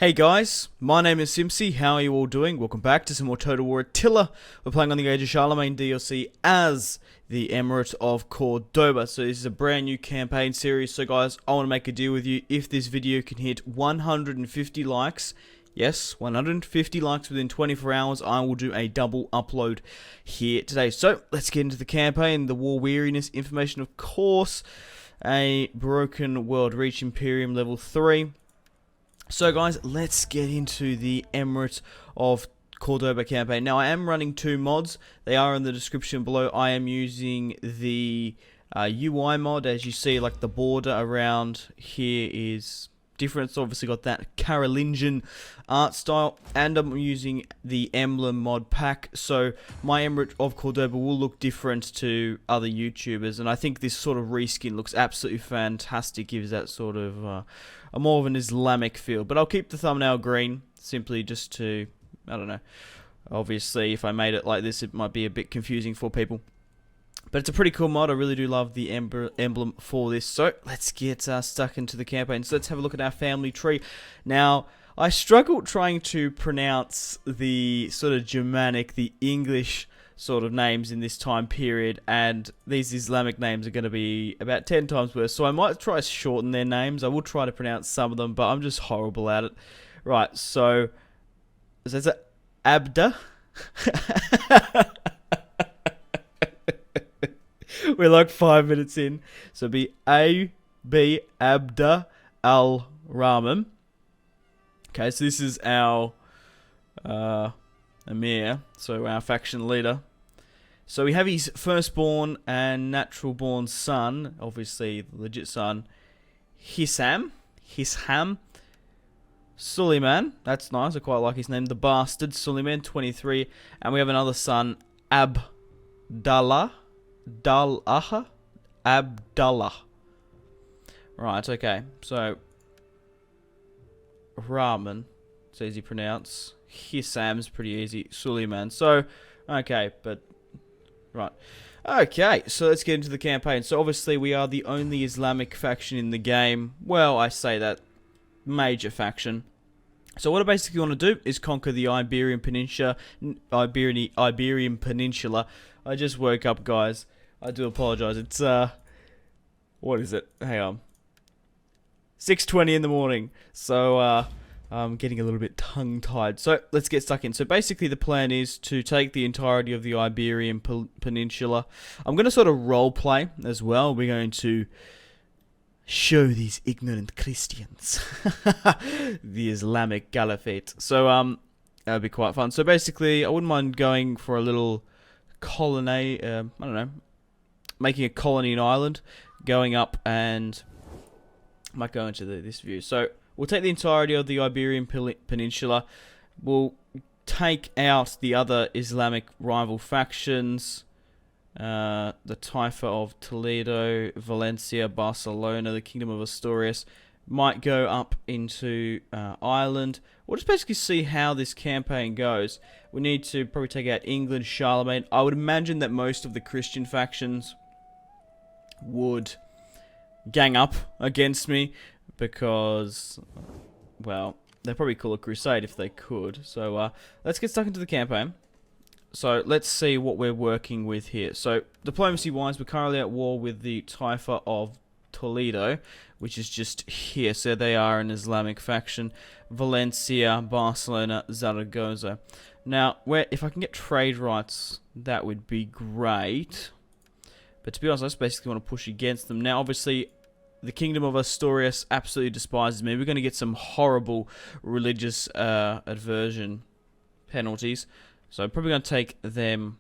Hey guys, my name is Simpzy. How are you all doing? Welcome back to some more Total War Attila. We're playing on the Age of Charlemagne DLC as the Emirate of Cordoba. So this is a brand new campaign series. So guys, I want to make a deal with you. If this video can hit 150 likes, yes, 150 likes within 24 hours, I will do a double upload here today. So let's get into the campaign. The war weariness information, of course. A broken world, reach Imperium level 3. So guys, let's get into the Emirate of Cordoba campaign. Now I am running two mods. They are in the description below. I am using the UI mod. As you see, like the border around here is different. It's obviously got that Carolingian art style. And I'm using the emblem mod pack. So my Emirate of Cordoba will look different to other YouTubers. And I think this sort of reskin looks absolutely fantastic. Gives that sort of a more of an Islamic feel. But I'll keep the thumbnail green. Simply just to, I don't know. Obviously, if I made it like this, it might be a bit confusing for people. But it's a pretty cool mod. I really do love the emblem for this. So let's get stuck into the campaign. So let's have a look at our family tree. Now, I struggled trying to pronounce the sort of Germanic, the English sort of names in this time period. And these Islamic names are going to be about 10 times worse. So I might try to shorten their names. I will try to pronounce some of them, but I'm just horrible at it. Right, so there's Abda. We're like 5 minutes in. So it'd be A.B. Abda al-Rahman. Okay, so this is our Emir, so our faction leader. So we have his firstborn and natural born son, obviously the legit son, Hisham. Suleiman, that's nice, I quite like his name. The bastard, Suleiman, 23. And we have another son, Abdallah. Abdallah. Right, okay. So, Rahman, it's easy to pronounce. Hisam's pretty easy. Suleiman. So, okay, but, right. Okay, so let's get into the campaign. So, obviously, we are the only Islamic faction in the game. Well, I say that. Major faction. So what I basically want to do is conquer the Iberian Peninsula. Iberian Peninsula. I just woke up, guys. I do apologize. It's what is it? Hang on. 6:20 in the morning. So I'm getting a little bit tongue-tied. So let's get stuck in. So basically the plan is to take the entirety of the Iberian Peninsula. I'm going to sort of role-play as well. We're going to show these ignorant Christians the Islamic Caliphate. So that'll be quite fun. So basically, I wouldn't mind going for a little colony. I don't know, making a colony in Ireland, going up, and I might go into this view. So we'll take the entirety of the Iberian Peninsula. We'll take out the other Islamic rival factions. The Taifa of Toledo, Valencia, Barcelona, the Kingdom of Asturias. Might go up into Ireland. We'll just basically see how this campaign goes. We need to probably take out England, Charlemagne. I would imagine that most of the Christian factions would gang up against me because, well, they'd probably call a crusade if they could. So let's get stuck into the campaign. So let's see what we're working with here. So diplomacy-wise, we're currently at war with the Taifa of Toledo, which is just here. So they are an Islamic faction. Valencia, Barcelona, Zaragoza. Now, if I can get trade rights, that would be great. But to be honest, I just basically want to push against them. Now, obviously, the Kingdom of Asturias absolutely despises me. We're going to get some horrible religious aversion penalties. So I'm probably going to take them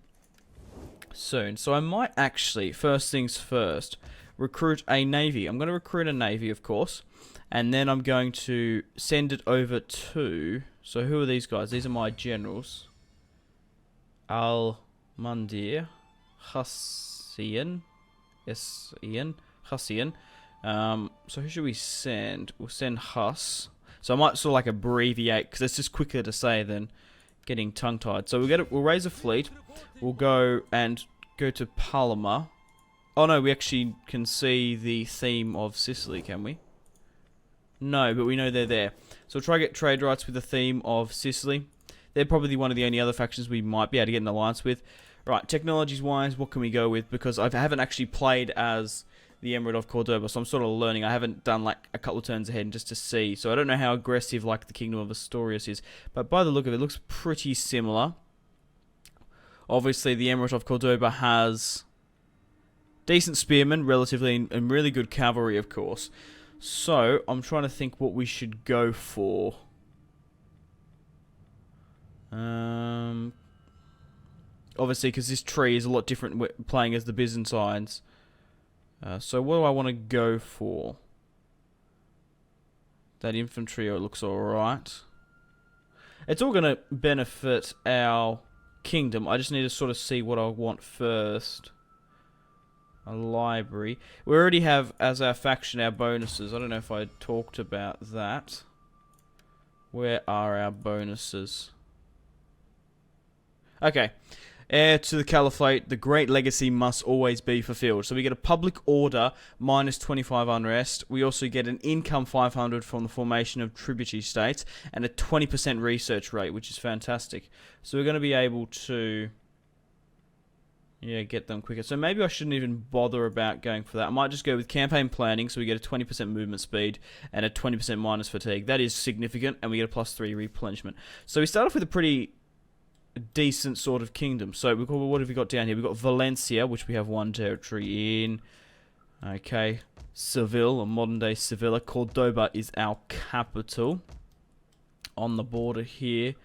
soon. So I might actually, first things first, recruit a navy. I'm going to recruit a navy, of course. And then I'm going to send it over to... So who are these guys? These are my generals. Al-Mandir. Hassian. Yes, Ian. Hassian. So who should we send? We'll send Huss. So I might sort of like abbreviate, because it's just quicker to say than getting tongue-tied. So we'll raise a fleet. We'll go to Palma. Oh no, we actually can see the theme of Sicily, can we? No, but we know they're there. So we'll try to get trade rights with the theme of Sicily. They're probably one of the only other factions we might be able to get an alliance with. Right, technologies-wise, what can we go with? Because I haven't actually played as the Emirate of Cordoba, so I'm sort of learning. I haven't done like a couple of turns ahead just to see. So I don't know how aggressive like the Kingdom of Asturias is. But by the look of it, it looks pretty similar. Obviously, the Emirate of Cordoba has decent spearmen, relatively, and really good cavalry, of course. So, I'm trying to think what we should go for. Obviously, because this tree is a lot different playing as the Byzantines. So, what do I want to go for? That infantry looks alright. It's all going to benefit our kingdom. I just need to sort of see what I want first. A library. We already have, as our faction, our bonuses. I don't know if I talked about that. Where are our bonuses? Okay. Heir to the Caliphate, the great legacy must always be fulfilled. So we get a public order, minus 25 unrest. We also get an income 500 from the formation of tributary states, and a 20% research rate, which is fantastic. So we're going to be able to... yeah, get them quicker. So maybe I shouldn't even bother about going for that. I might just go with campaign planning, so we get a 20% movement speed and a 20% minus fatigue. That is significant, and we get a +3 replenishment. So we start off with a pretty decent sort of kingdom. So what have we got down here? We've got Valencia, which we have 1 territory in. Okay. Seville, or modern-day Sevilla. Cordoba is our capital. On the border here.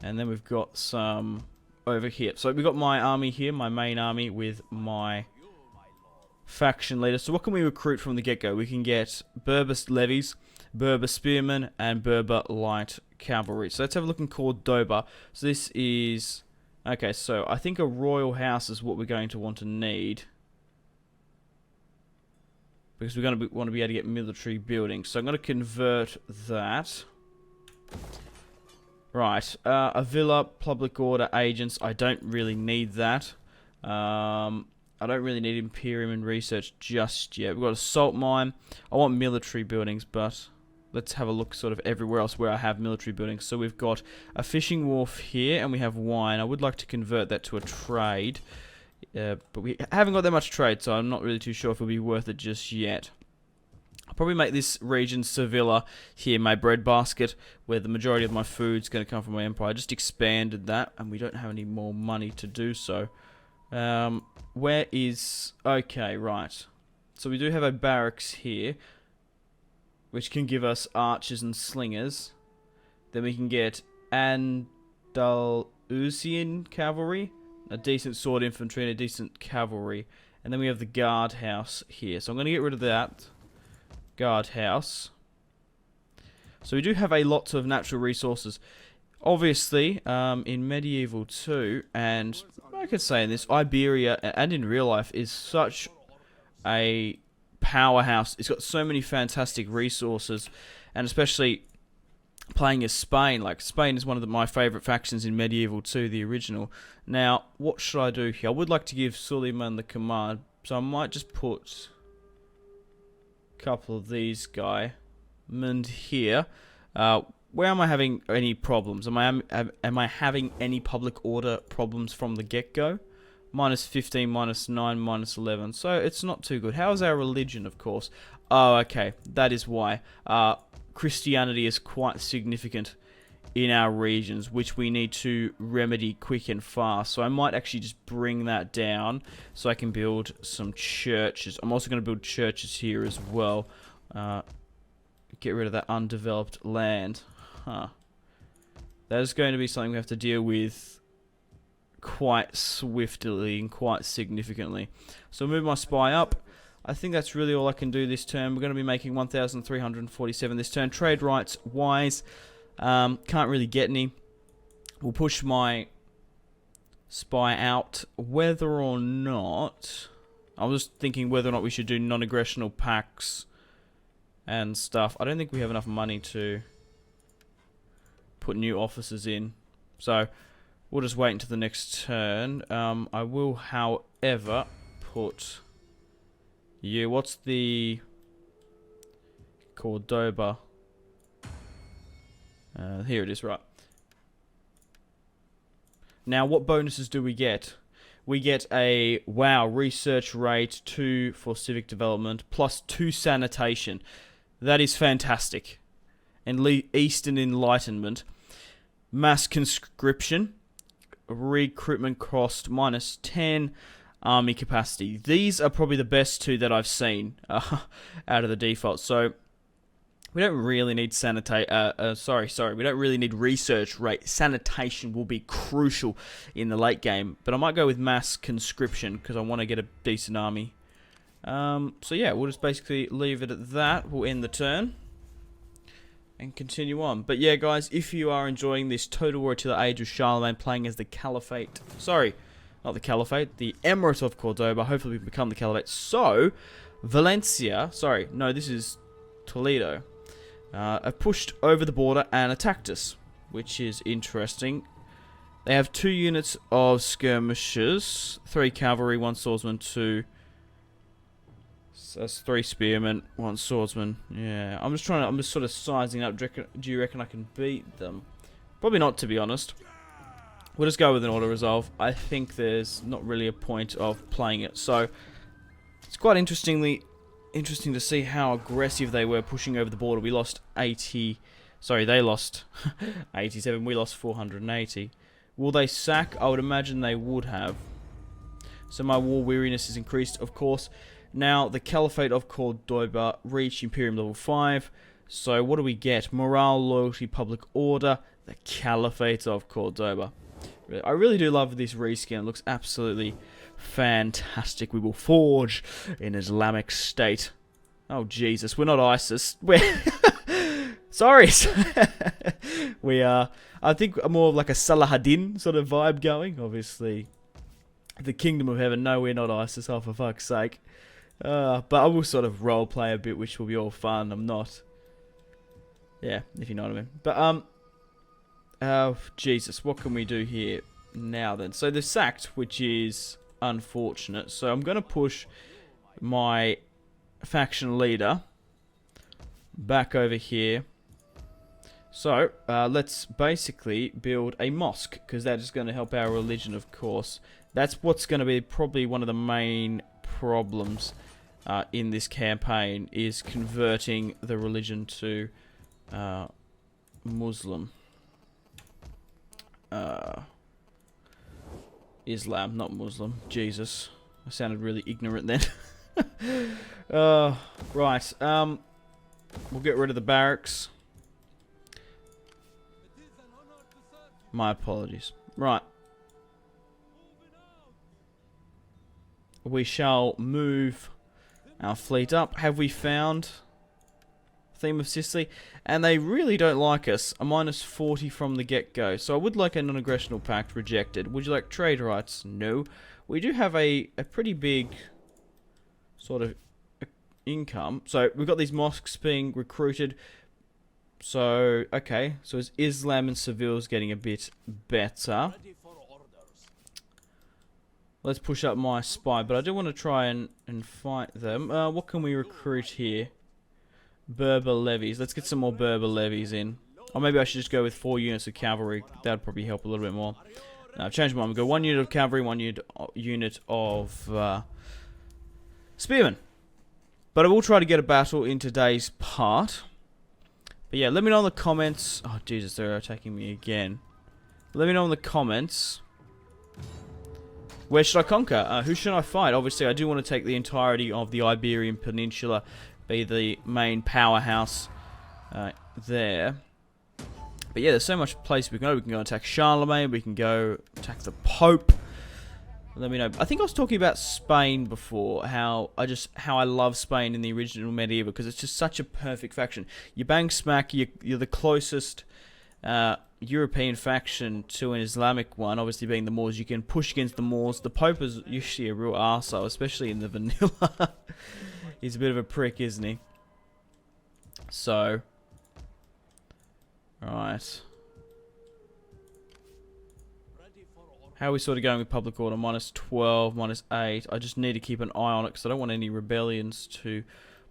And then we've got some... over here. So we've got my army here, my main army, with my faction leader. So what can we recruit from the get-go? We can get Berber levies, Berber spearmen, and Berber light cavalry. So let's have a look in Cordoba. So this is... okay, so I think a royal house is what we're going to want to need. Because we're going to want to be able to get military buildings. So I'm going to convert that. Right, a villa, public order, agents. I don't really need that. I don't really need Imperium and research just yet. We've got a salt mine. I want military buildings, but let's have a look sort of everywhere else where I have military buildings. So we've got a fishing wharf here, and we have wine. I would like to convert that to a trade, but we haven't got that much trade, so I'm not really too sure if it'll be worth it just yet. I'll probably make this region, Sevilla, here my breadbasket, where the majority of my food's going to come from my empire. I just expanded that, and we don't have any more money to do so. Where is... okay, right. So we do have a barracks here, which can give us archers and slingers. Then we can get Andalusian cavalry, a decent sword infantry, and a decent cavalry. And then we have the guardhouse here. So I'm going to get rid of that guardhouse. So we do have a lot of natural resources. Obviously, in Medieval 2, and I could say in this, Iberia, and in real life, is such a powerhouse. It's got so many fantastic resources, and especially playing as Spain. Like, Spain is one of my favourite factions in Medieval 2, the original. Now, what should I do here? I would like to give Suleiman the command, so I might just put a couple of these guys here. Where am I having any problems? Am I having any public order problems from the get-go? Minus 15, minus 9, minus 11. So it's not too good. How is our religion, of course? Oh, okay. That is why. Christianity is quite significant in our regions, which we need to remedy quick and fast. So I might actually just bring that down so I can build some churches. I'm also going to build churches here as well. Get rid of that undeveloped land. Huh. That is going to be something we have to deal with quite swiftly and quite significantly. So move my spy up. I think that's really all I can do this turn. We're going to be making 1,347 this turn. Trade rights wise, can't really get any. We'll push my spy out. Whether or not... I was thinking whether or not we should do non-aggressional pacts and stuff. I don't think we have enough money to put new officers in. So we'll just wait until the next turn. I will, however, put you. What's the Cordoba. Here it is, right. Now, what bonuses do we get? We get a, wow, research rate, 2 for civic development, plus 2 sanitation. That is fantastic. And Eastern Enlightenment. Mass conscription. Recruitment cost, minus 10. Army capacity. These are probably the best 2 that I've seen out of the default. So, we don't really need we don't really need research rate. Sanitation will be crucial in the late game. But I might go with mass conscription because I want to get a decent army. So yeah, we'll just basically leave it at that. We'll end the turn. And continue on. But yeah, guys, if you are enjoying this Total War to the Age of Charlemagne playing as the Caliphate. Sorry, not the Caliphate. The Emirate of Cordoba. Hopefully we can become the Caliphate. So, Valencia. Sorry, no, this is Toledo. Have pushed over the border and attacked us, which is interesting. They have 2 units of skirmishers, 3 cavalry, 1 swordsman, 2. So that's 3 spearmen, 1 swordsman. Yeah, I'm just sort of sizing up. Do you reckon I can beat them? Probably not, to be honest. We'll just go with an auto resolve. I think there's not really a point of playing it. So it's quite interesting to see how aggressive they were pushing over the border. We lost 80. Sorry, they lost 87. We lost 480. Will they sack? I would imagine they would have. So my war weariness is increased, of course. Now, the Caliphate of Cordoba reached Imperium level 5. So what do we get? Morale, loyalty, public order. The Caliphate of Cordoba. I really do love this reskin. It looks absolutely fantastic. We will forge an Islamic State. Oh, Jesus. We're not ISIS. We're... Sorry. We are... I think more of like a Salahuddin sort of vibe going. Obviously, the Kingdom of Heaven. No, we're not ISIS. Oh, for fuck's sake. But I will sort of roleplay a bit, which will be all fun. I'm not... Yeah, if you know what I mean. But, oh, Jesus. What can we do here now, then? So, they're sacked, which is unfortunate. So, I'm going to push my faction leader back over here. So, let's basically build a mosque, because that is going to help our religion, of course. That's what's going to be probably one of the main problems in this campaign, is converting the religion to Muslim. Islam, not Muslim. Jesus. I sounded really ignorant then. Right. We'll get rid of the barracks. My apologies. Right. We shall move our fleet up. Have we found Theme of Sicily? And they really don't like us. A minus 40 from the get-go. So I would like a non-aggressional pact. Rejected. Would you like trade rights? No. We do have a pretty big sort of income. So we've got these mosques being recruited. So, okay. So is Islam and Seville's getting a bit better. Let's push up my spy. But I do want to try and fight them. What can we recruit here? Berber levies. Let's get some more Berber levies in. Or maybe I should just go with 4 units of cavalry. That would probably help a little bit more. No, I've changed my mind. We'll go 1 unit of cavalry, 1 unit of spearmen. But I will try to get a battle in today's part. But yeah, let me know in the comments. Oh, Jesus, they're attacking me again. Let me know in the comments. Where should I conquer? Who should I fight? Obviously, I do want to take the entirety of the Iberian Peninsula. Be the main powerhouse there. But yeah, there's so much place we can go. We can go attack Charlemagne. We can go attack the Pope. Let me know. I think I was talking about Spain before. How I love Spain in the original medieval, because it's just such a perfect faction. You bang smack. You're the closest European faction to an Islamic one. Obviously, being the Moors, you can push against the Moors. The Pope is usually a real arsehole, especially in the vanilla. He's a bit of a prick, isn't he? So, right. How are we sort of going with public order? Minus 12, minus 8. I just need to keep an eye on it because I don't want any rebellions to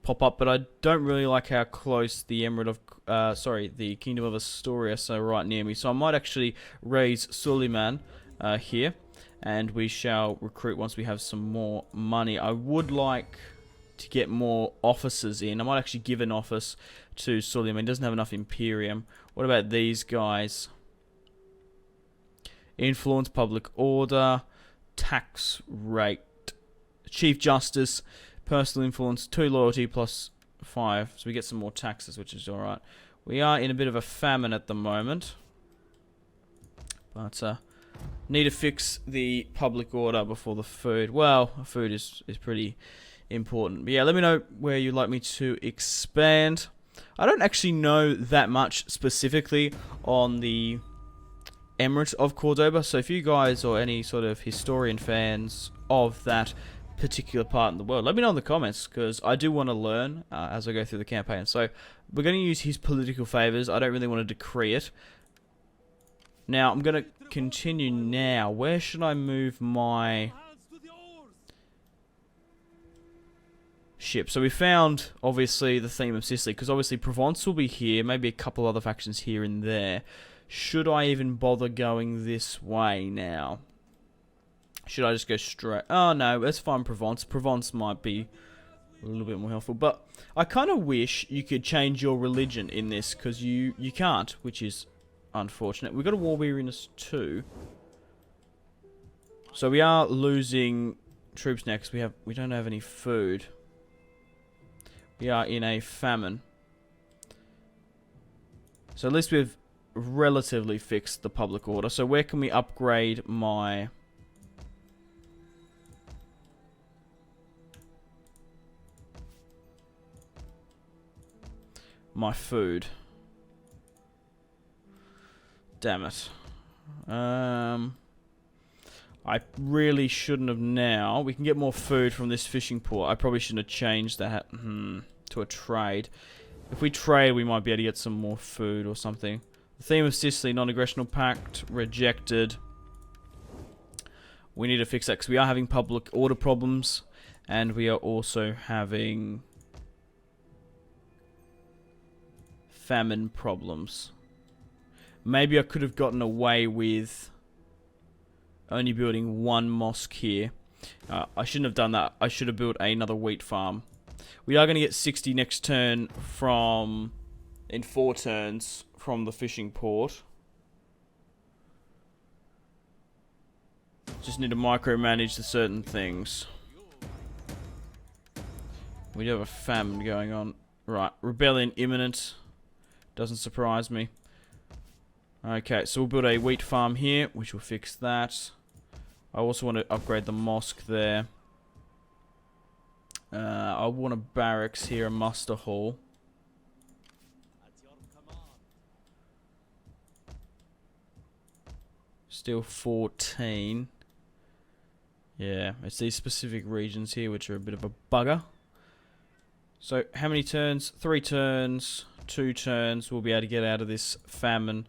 pop up, but I don't really like how close the the Kingdom of Astoria are so right near me. So I might actually raise Suleiman here, and we shall recruit once we have some more money. I would like to get more officers in. I might actually give an office to Suleiman. He doesn't have enough Imperium. What about these guys? Influence, public order, tax rate, Chief Justice, personal influence, 2 loyalty plus 5. So we get some more taxes, which is alright. We are in a bit of a famine at the moment. But need to fix the public order before the food. Well, food is pretty important. But yeah, let me know where you'd like me to expand. I don't actually know that much specifically on the Emirate of Cordoba. So if you guys or any sort of historian fans of that particular part in the world, let me know in the comments, because I do want to learn as I go through the campaign. So we're going to use his political favors. I don't really want to decree it. Now I'm going to continue now. Where should I move my ship? So we found obviously the theme of Sicily, because obviously Provence will be here, maybe a couple other factions here and there. Should I even bother going this way now? Should I just go straight? Oh no, let's find Provence. Provence might be a little bit more helpful. But I kind of wish you could change your religion in this, because you can't, which is unfortunate. We've got a war weariness too. So we are losing troops now because we don't have any food. We are in a famine. So at least we've relatively fixed the public order. So where can we upgrade my food? Damn it. I really shouldn't have now. We can get more food from this fishing port. I probably shouldn't have changed that to a trade. If we trade, we might be able to get some more food or something. The theme of Sicily, non-aggressional pact, rejected. We need to fix that because we are having public order problems, and we are also having famine problems. Maybe I could have gotten away with only building one mosque here. I shouldn't have done that. I should have built another wheat farm. We are going to get 60 next turn in 4 turns from the fishing port. Just need to micromanage the certain things. We do have a famine going on. Right, rebellion imminent. Doesn't surprise me. Okay, so we'll build a wheat farm here, which will fix that. I also want to upgrade the mosque there. I want a barracks here, a muster hall. Still 14. Yeah, it's these specific regions here which are a bit of a bugger. So, how many turns? 3 turns, 2 turns. We'll be able to get out of this famine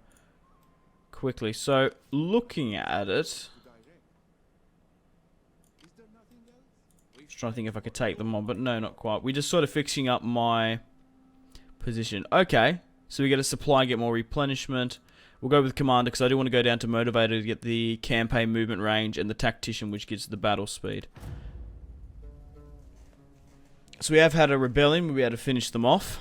quickly. So, looking at it, just trying to think if I could take them on, but no, not quite. We're just sort of fixing up my position. Okay, so we get a supply, get more replenishment. We'll go with Commander because I do want to go down to Motivator to get the campaign movement range and the Tactician, which gives the battle speed. So we have had a rebellion. We'll be able to finish them off.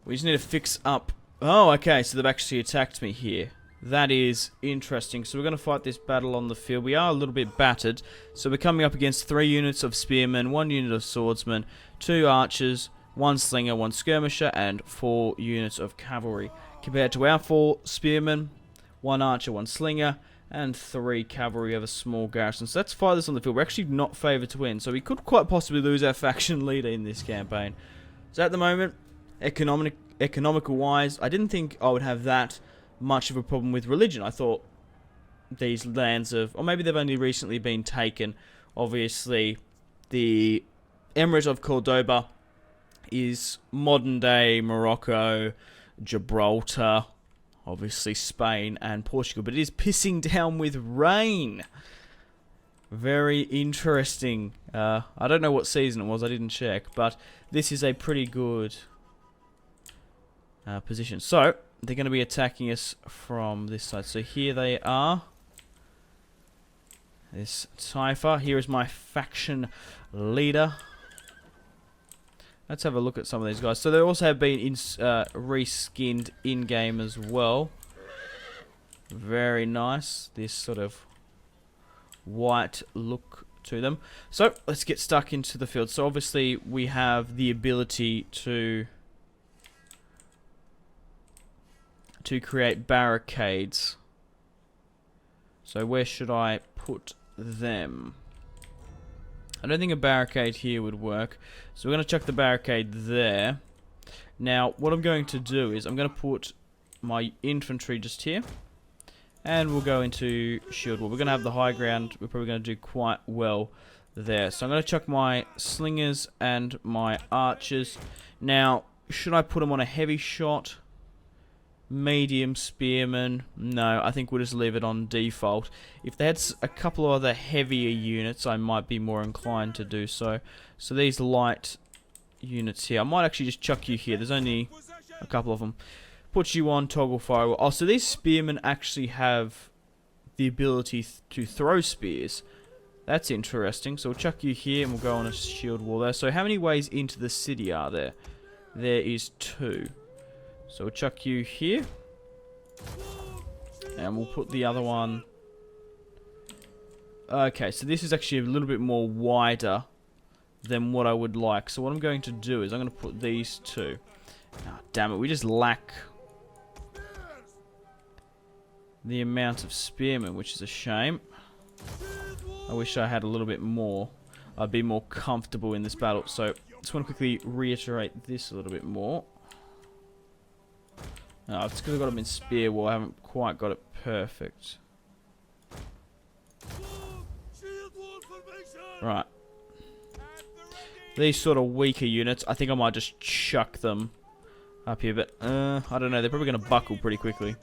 We just need to fix up. Oh, okay, so they've actually attacked me here. That is interesting. So we're going to fight this battle on the field. We are a little bit battered. So we're coming up against 3 units of spearmen, 1 unit of swordsmen, 2 archers, 1 slinger, 1 skirmisher, and 4 units of cavalry. Compared to our 4 spearmen, 1 archer, 1 slinger, and 3 cavalry of a small garrison. So let's fight this on the field. We're actually not favoured to win. So we could quite possibly lose our faction leader in this campaign. So at the moment, economical-wise, I didn't think I would have that much of a problem with religion. I thought these lands or maybe they've only recently been taken. Obviously, the Emirate of Cordoba is modern-day Morocco, Gibraltar, obviously Spain and Portugal, but it is pissing down with rain. Very interesting. I don't know what season it was, I didn't check, but this is a pretty good position. So, they're going to be attacking us from this side. So here they are. This Cypher. Here is my faction leader. Let's have a look at some of these guys. So they also have been reskinned in-game as well. Very nice. This sort of white look to them. So let's get stuck into the field. So obviously we have the ability to create barricades. So where should I put them? I don't think a barricade here would work. So we're going to chuck the barricade there. Now what I'm going to do is I'm going to put my infantry just here. And we'll go into shield wall. We're going to have the high ground. We're probably going to do quite well there. So I'm going to chuck my slingers and my archers. Now, should I put them on a heavy shot? Medium spearmen? No, I think we'll just leave it on default. If they had a couple of other heavier units, I might be more inclined to do so. So these light units here. I might actually just chuck you here. There's only a couple of them. Put you on toggle firewall. Oh, so these spearmen actually have the ability to throw spears. That's interesting. So we'll chuck you here and we'll go on a shield wall there. So how many ways into the city are there? There is 2. So we'll chuck you here. And we'll put the other one. Okay, so this is actually a little bit more wider than what I would like. So what I'm going to do is I'm going to put these 2. Oh, damn it, we just lack the amount of spearmen, which is a shame. I wish I had a little bit more. I'd be more comfortable in this battle. So, just want to quickly reiterate this a little bit more. Oh, it's because I've got them in spear wall. I haven't quite got it perfect. Right. These sort of weaker units, I think I might just chuck them up here. But, I don't know. They're probably going to buckle pretty quickly.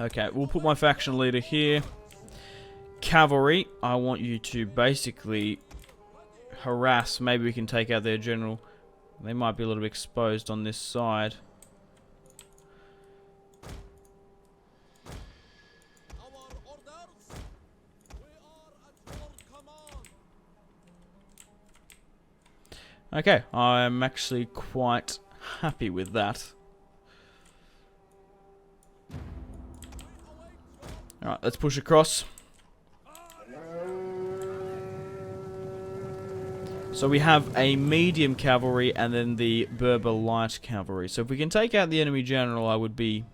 Okay, we'll put my faction leader here. Cavalry, I want you to basically harass. Maybe we can take out their general. They might be a little bit exposed on this side. Okay, I'm actually quite happy with that. Alright, let's push across. So we have a medium cavalry and then the Berber light cavalry. So if we can take out the enemy general, I would be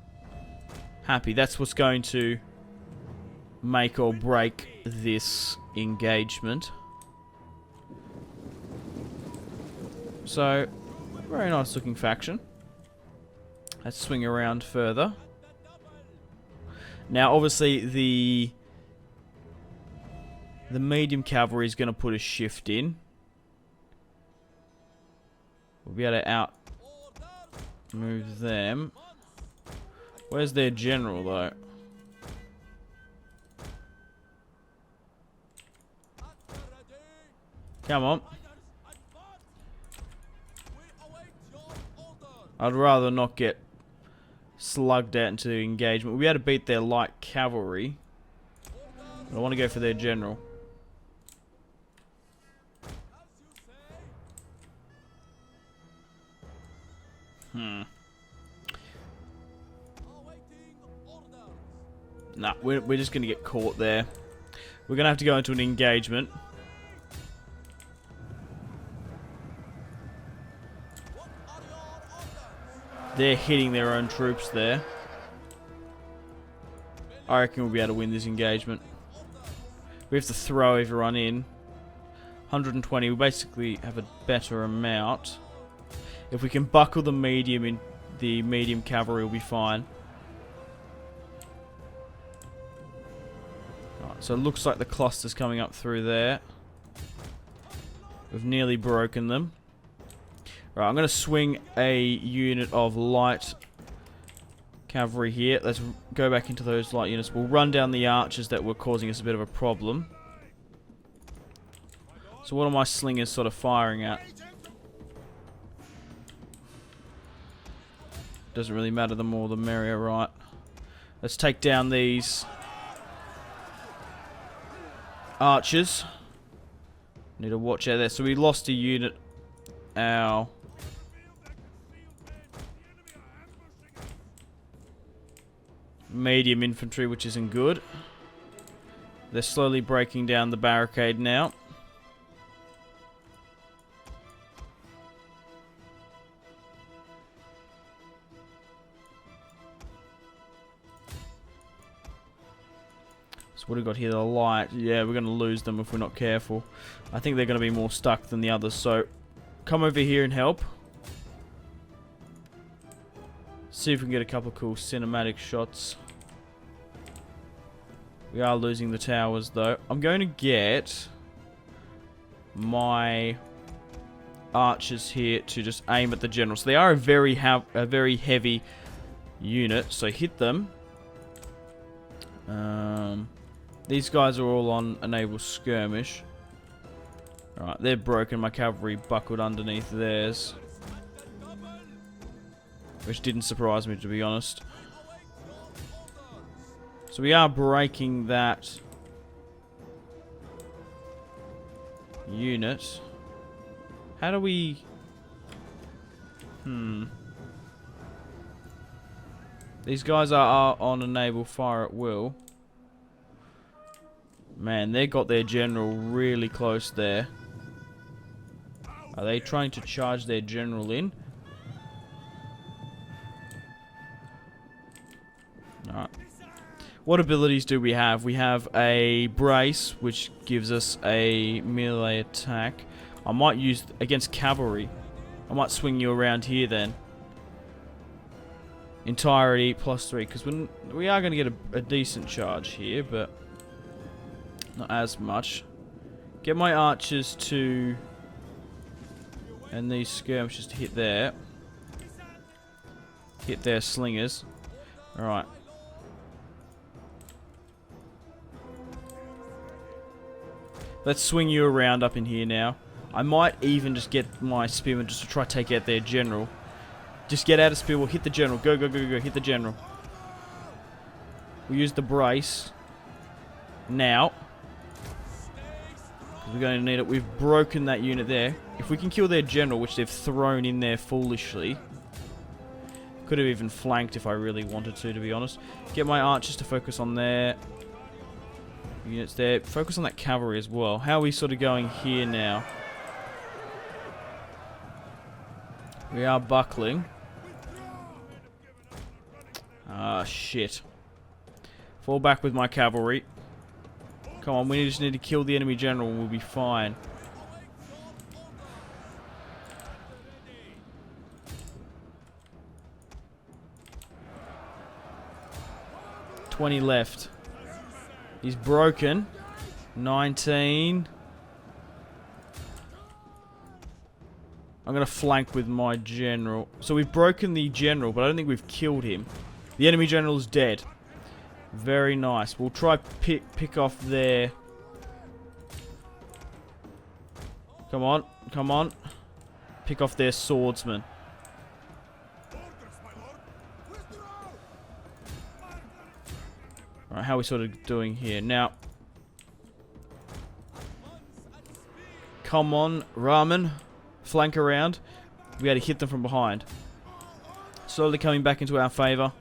happy. That's what's going to make or break this engagement. So, very nice looking faction. Let's swing around further. Now, obviously, the medium cavalry is going to put a shift in. We'll be able to out move them. Where's their general, though? Come on. I'd rather not get slugged out into engagement. We'll be able to beat their light cavalry. But I want to go for their general. Nah, we're just going to get caught there. We're going to have to go into an engagement. They're hitting their own troops there. I reckon we'll be able to win this engagement. We have to throw everyone in. 120, we basically have a better amount. If we can buckle the medium cavalry, will be fine. Right, so it looks like the cluster's coming up through there. We've nearly broken them. Right, I'm going to swing a unit of light cavalry here. Let's go back into those light units. We'll run down the archers that were causing us a bit of a problem. So what are my slingers sort of firing at? Doesn't really matter, the more the merrier, right? Let's take down these archers. Need to watch out there. So we lost a unit. Ow. Medium infantry, which isn't good. They're slowly breaking down the barricade now. So what do we got here? The light. Yeah, we're going to lose them if we're not careful. I think they're going to be more stuck than the others. So come over here and help. See if we can get a couple of cool cinematic shots. We are losing the towers though. I'm going to get my archers here to just aim at the general. So they are a very heavy unit. So hit them. These guys are all on enable skirmish. Alright, they're broken. My cavalry buckled underneath theirs. Which didn't surprise me, to be honest. So we are breaking that unit. How do we... These guys are on enable fire at will. Man, they got their general really close there. Are they trying to charge their general in? Alright. What abilities do we have? We have a brace, which gives us a melee attack. I might use against cavalry. I might swing you around here then. Entirety +3, because we are going to get a decent charge here, but not as much. Get my archers to... and these skirmishers to hit there. Hit their slingers. Alright. Let's swing you around up in here now. I might even just get my spearmen just to try to take out their general. Just get out of spear. We'll hit the general. Go, go, go, go. Hit the general. We'll use the brace. Now. We're going to need it. We've broken that unit there. If we can kill their general, which they've thrown in there foolishly. Could have even flanked if I really wanted to be honest. Get my archers to focus on their units there. Focus on that cavalry as well. How are we sort of going here now? We are buckling. Ah, shit. Fall back with my cavalry. Come on, we just need to kill the enemy general and we'll be fine. $20 left. He's broken. 19. I'm going to flank with my general. So we've broken the general, but I don't think we've killed him. The enemy general is dead. Very nice. We'll try pick off their... Come on. Come on. Pick off their swordsman. Alright, how are we sort of doing here? Now... Come on, Ramen. Flank around. We got to hit them from behind. Slowly coming back into our favour.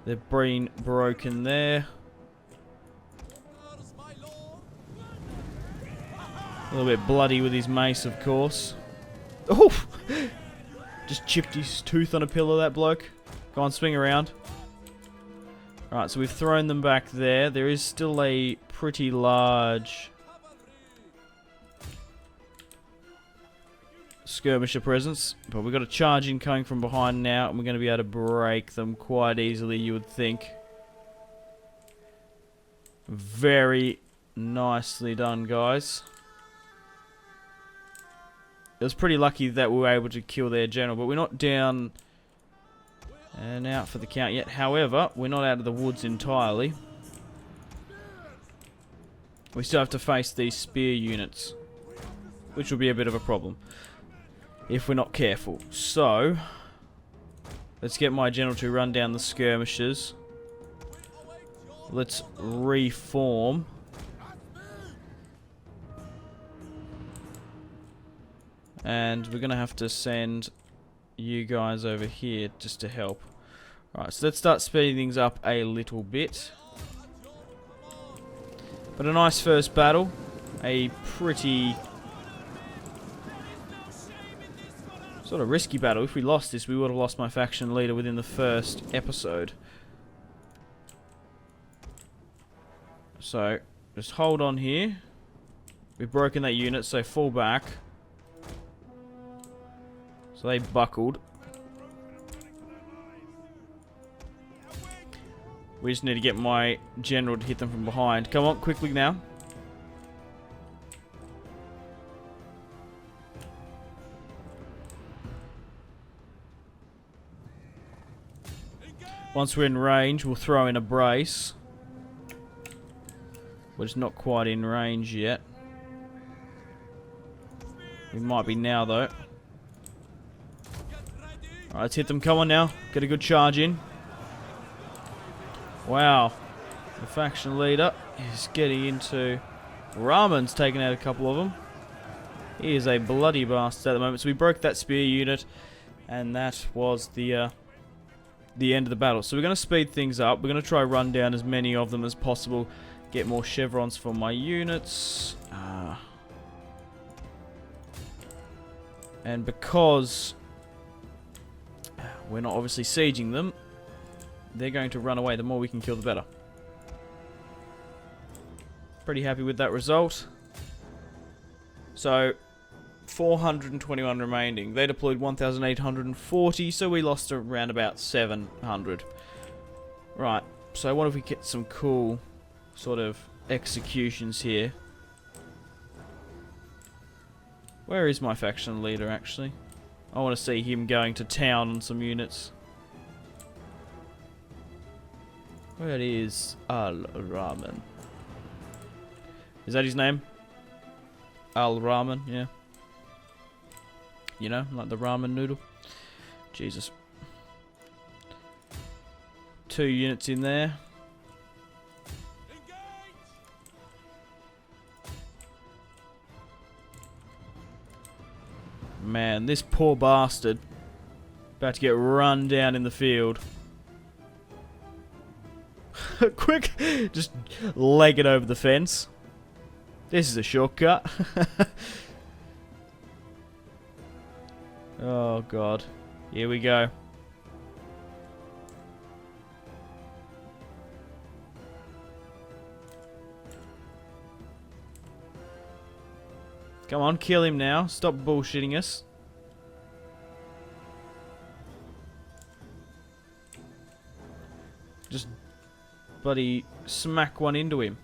They've been broken there. A little bit bloody with his mace, of course. Oh! Just chipped his tooth on a pillar, that bloke. Go on, swing around. Alright, so we've thrown them back there. There is still a pretty large skirmisher presence, but we've got a charge in coming from behind now, and we're going to be able to break them quite easily, you would think. Very nicely done, guys. It was pretty lucky that we were able to kill their general, but we're not down and out for the count yet. However, we're not out of the woods entirely. We still have to face these spear units. which will be a bit of a problem if we're not careful. So, let's get my general to run down the skirmishers. Let's reform. And we're going to have to send you guys over here just to help. Alright, so let's start speeding things up a little bit. But a nice first battle. A pretty sort of risky battle. If we lost this, we would have lost my faction leader within the first episode. So, just hold on here. We've broken that unit, so fall back. So they buckled. We just need to get my general to hit them from behind. Come on, quickly now. Once we're in range, we'll throw in a brace. We're just not quite in range yet. We might be now, though. Alright, let's hit them. Come on now. Get a good charge in. Wow. The faction leader is getting into... Ramen's taken out a couple of them. He is a bloody bastard at the moment. So we broke that spear unit. And that was the end of the battle. So we're going to speed things up. We're going to try run down as many of them as possible. Get more chevrons for my units. And because we're not obviously sieging them, they're going to run away. The more we can kill, the better. Pretty happy with that result. So, 421 remaining. They deployed 1,840, so we lost around about 700. Right, so what if we get some cool sort of executions here? Where is my faction leader, actually? I want to see him going to town on some units. Where is Al-Rahman? Is that his name? Al-Rahman, yeah. You know, like the ramen noodle. Jesus. 2 units in there. Man, this poor bastard. About to get run down in the field. Quick! Just leg it over the fence. This is a shortcut. Oh god. Here we go. Come on, kill him now. Stop bullshitting us. Just bloody smack one into him.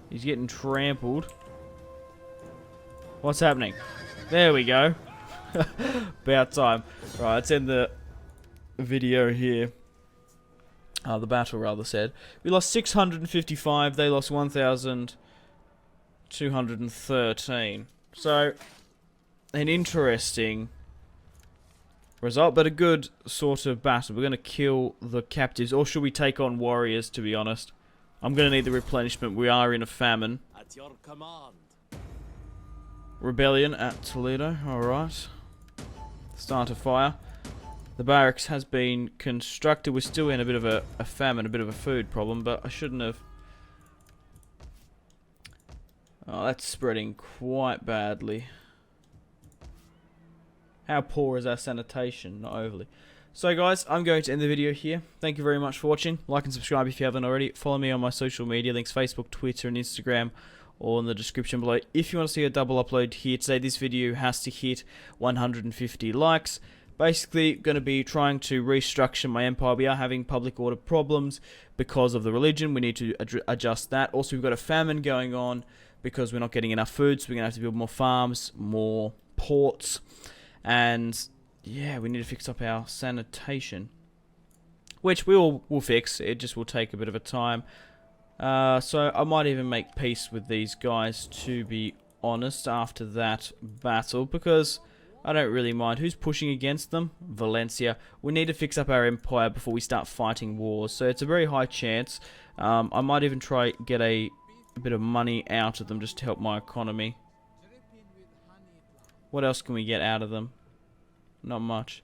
He's getting trampled. What's happening? There we go. About time. Right, let's end the video here. The battle, rather said. We lost 655. They lost 1,213. So, an interesting result, but a good sort of battle. We're going to kill the captives, or should we take on warriors, to be honest? I'm going to need the replenishment. We are in a famine. At your command. Rebellion at Toledo. Alright. Start a fire. The barracks has been constructed. We're still in a bit of a famine, a bit of a food problem, but I shouldn't have... Oh, that's spreading quite badly. How poor is our sanitation? Not overly. So guys, I'm going to end the video here. Thank you very much for watching. Like and subscribe if you haven't already. Follow me on my social media links, Facebook, Twitter and Instagram, all in the description below. If you want to see a double upload here today, this video has to hit 150 likes. Basically, going to be trying to restructure my empire. We are having public order problems because of the religion. We need to adjust that. Also, we've got a famine going on because we're not getting enough food, so we're going to have to build more farms, more ports, and yeah, we need to fix up our sanitation, which we'll fix. It just will take a bit of a time. So I might even make peace with these guys, to be honest, after that battle, because I don't really mind. Who's pushing against them? Valencia. We need to fix up our empire before we start fighting wars, so it's a very high chance. I might even try get a bit of money out of them just to help my economy. What else can we get out of them? Not much.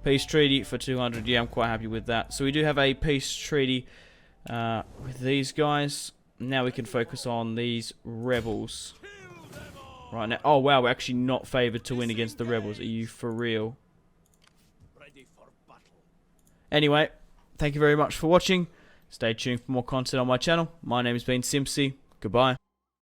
Peace treaty for 200. Yeah, I'm quite happy with that. So we do have a peace treaty with these guys. Now we can focus on these rebels. Right now. Oh, wow. We're actually not favored to win against the rebels. Are you for real? Anyway, thank you very much for watching. Stay tuned for more content on my channel. My name has been Simpzy. Goodbye.